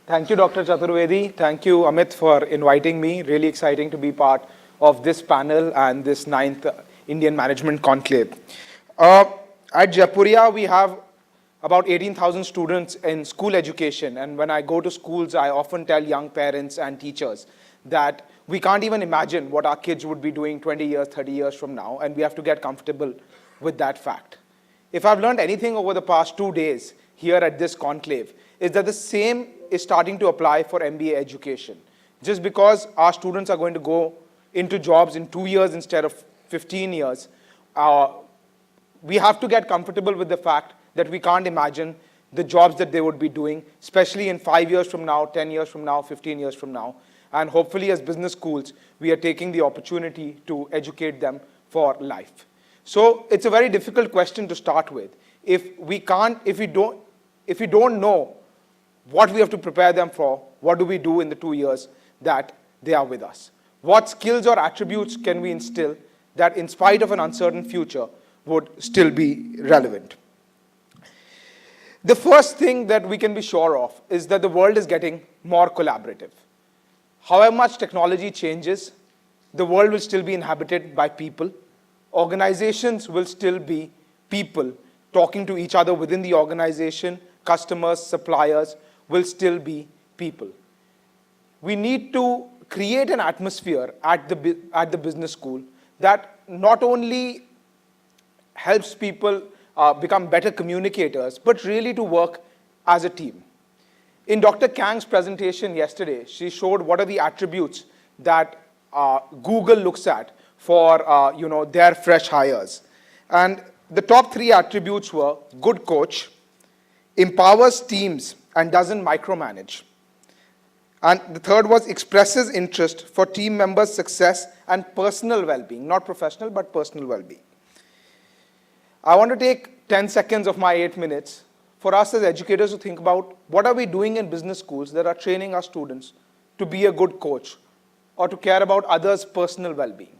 Thank you, Dr. Chaturvedi. Thank you, Amit, for inviting me. Really exciting to be part of this panel and this 9th Indian Management Conclave. At Jaipuria, we have about 18,000 students in school education. And when I go to schools, I often tell young parents and teachers that we can't even imagine what our kids would be doing 20 years, 30 years from now, and we have to get comfortable with that fact. If I've learned anything over the past 2 days here at this conclave, is that the same is starting to apply for MBA education. Just because our students are going to go into jobs in 2 years instead of 15 years, we have to get comfortable with the fact that we can't imagine the jobs that they would be doing, especially in 5 years from now, 10 years from now, 15 years from now. And hopefully as business schools, we are taking the opportunity to educate them for life. So it's a very difficult question to start with. If we don't know what we have to prepare them for, what do we do in the 2 years that they are with us? What skills or attributes can we instill that in spite of an uncertain future would still be relevant? The first thing that we can be sure of is that the world is getting more collaborative. However much technology changes, the world will still be inhabited by people. Organizations will still be people talking to each other within the organization. Customers, suppliers will still be people. We need to create an atmosphere at the business school that not only helps people become better communicators, but really to work as a team. In Dr. Kang's presentation yesterday, she showed what are the attributes that Google looks at for their fresh hires. And the top 3 attributes were good coach, empowers teams and doesn't micromanage. And the third was expresses interest for team members' success and personal well-being, not professional, but personal well-being. I want to take 10 seconds of my 8 minutes for us as educators to think about what are we doing in business schools that are training our students to be a good coach or to care about others' personal well-being.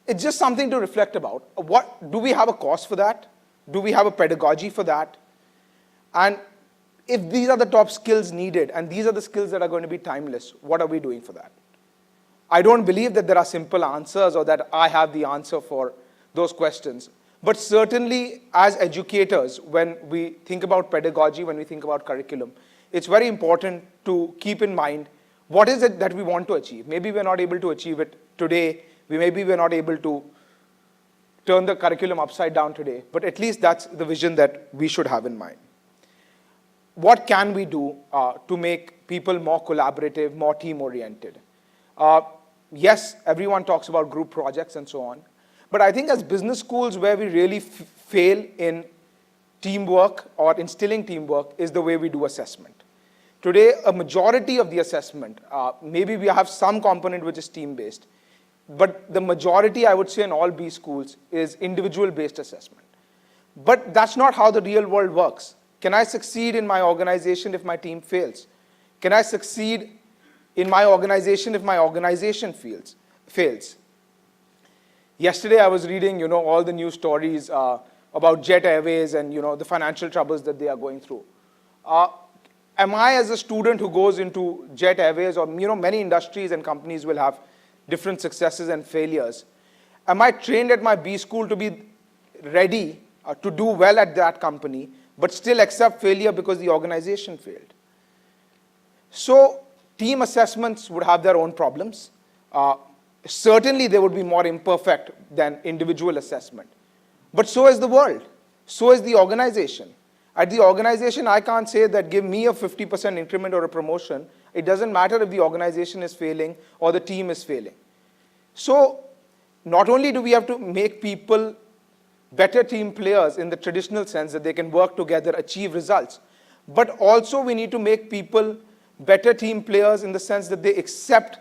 It's just something to reflect about. Do we have a course for that? Do we have a pedagogy for that? And if these are the top skills needed and these are the skills that are going to be timeless, what are we doing for that? I don't believe that there are simple answers or that I have the answer for those questions. But certainly as educators, when we think about pedagogy, when we think about curriculum, it's very important to keep in mind what is it that we want to achieve. Maybe we're not able to achieve it today. Maybe we're not able to turn the curriculum upside down today. But at least that's the vision that we should have in mind. What can we do to make people more collaborative, more team-oriented? Yes, everyone talks about group projects and so on. But I think as business schools where we really fail in teamwork or instilling teamwork is the way we do assessment. Today, a majority of the assessment, maybe we have some component which is team-based, but the majority, I would say, in all B schools is individual-based assessment. But that's not how the real world works. Can I succeed in my organization if my team fails? Can I succeed in my organization if my organization fails? Yesterday, I was reading, all the news stories about Jet Airways and, the financial troubles that they are going through. Am I, as a student who goes into Jet Airways, or, many industries and companies will have different successes and failures, am I trained at my B school to be ready to do well at that company, but still accept failure because the organization failed? So team assessments would have their own problems. Certainly they would be more imperfect than individual assessment. But so is the world. So is the organization. At the organization, I can't say that give me a 50% increment or a promotion. It doesn't matter if the organization is failing or the team is failing. So not only do we have to make people better team players in the traditional sense that they can work together, achieve results, but also we need to make people better team players in the sense that they accept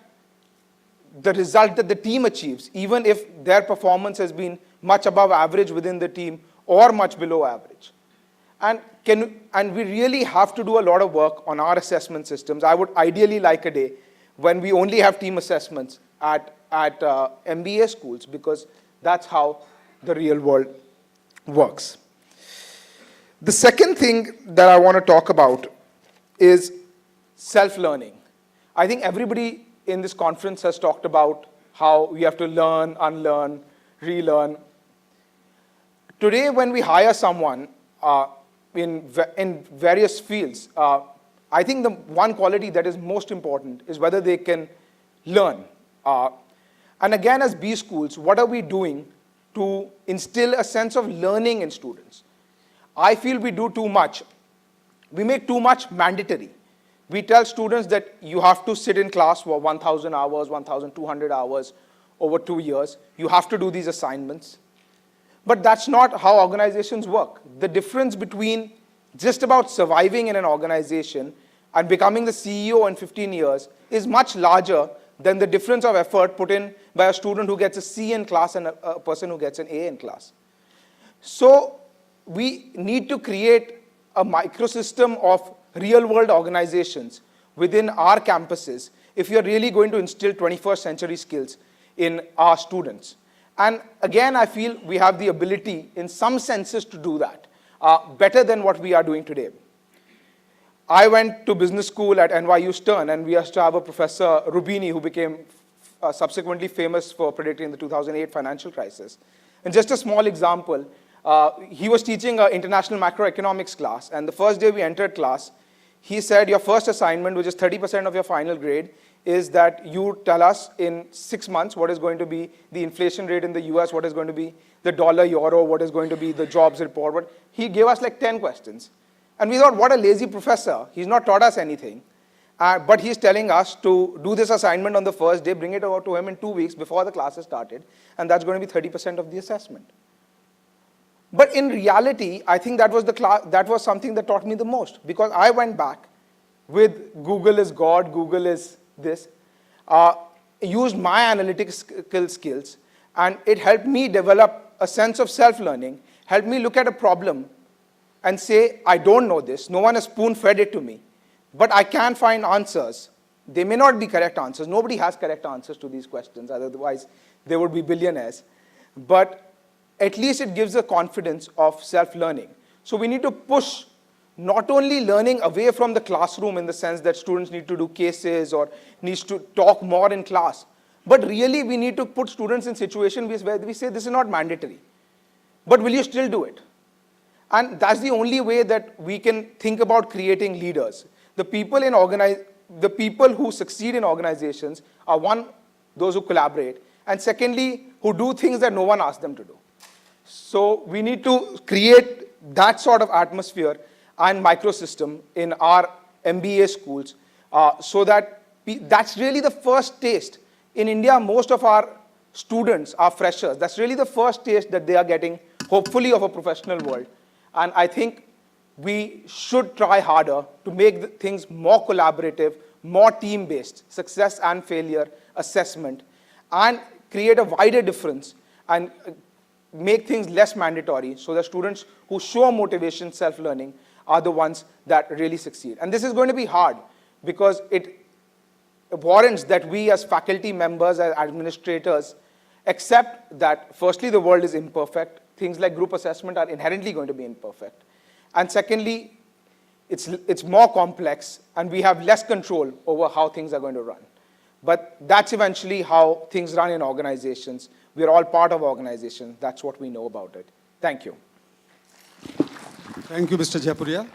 the result that the team achieves, even if their performance has been much above average within the team or much below average. And we really have to do a lot of work on our assessment systems. I would ideally like a day when we only have team assessments at MBA schools, because that's how the real world works. The second thing that I want to talk about is self-learning. I think everybody in this conference has talked about how we have to learn, unlearn, relearn. Today, when we hire someone in various fields, I think the one quality that is most important is whether they can learn. And again, as B schools, what are we doing to instill a sense of learning in students? I feel we do too much. We make too much mandatory. We tell students that you have to sit in class for 1,000 hours, 1,200 hours over 2 years. You have to do these assignments. But that's not how organizations work. The difference between just about surviving in an organization and becoming the CEO in 15 years is much larger than the difference of effort put in by a student who gets a C in class and a person who gets an A in class. So we need to create a microsystem of real-world organizations within our campuses if we are really going to instill 21st century skills in our students. And again, I feel we have the ability in some senses to do that better than what we are doing today. I went to business school at NYU Stern, and we used to have a professor, Rubini, who became subsequently famous for predicting the 2008 financial crisis. And just a small example, he was teaching an international macroeconomics class, and the first day we entered class, he said, your first assignment, which is 30% of your final grade, is that you tell us in 6 months what is going to be the inflation rate in the US, what is going to be the dollar, euro, what is going to be the jobs report. He gave us like 10 questions. And we thought, what a lazy professor. He's not taught us anything. But he's telling us to do this assignment on the first day, bring it over to him in 2 weeks before the classes started, and that's going to be 30% of the assessment. But in reality, I think that was something that taught me the most, because I went back with Google is God, Google is this, used my analytical skills, and it helped me develop a sense of self-learning, helped me look at a problem and say, I don't know this, no one has spoon-fed it to me, but I can find answers. They may not be correct answers. Nobody has correct answers to these questions, otherwise they would be billionaires. But at least it gives a confidence of self-learning. So we need to push not only learning away from the classroom in the sense that students need to do cases or needs to talk more in class, but really we need to put students in situations where we say this is not mandatory, but will you still do it? And that's the only way that we can think about creating leaders. The people who succeed in organizations are, one, those who collaborate, and secondly, who do things that no one asks them to do. So we need to create that sort of atmosphere and microsystem in our MBA schools so that that's really the first taste. In India, most of our students are freshers. That's really the first taste that they are getting, hopefully, of a professional world. And I think we should try harder to make things more collaborative, more team-based, success and failure assessment, and create a wider difference and make things less mandatory so that students who show motivation, self-learning, are the ones that really succeed. And this is going to be hard because it warrants that we as faculty members, as administrators, accept that firstly, the world is imperfect. Things like group assessment are inherently going to be imperfect. And secondly, it's more complex and we have less control over how things are going to run. But that's eventually how things run in organizations. We're all part of organizations. That's what we know about it. Thank you. Thank you, Mr. Jaipuria.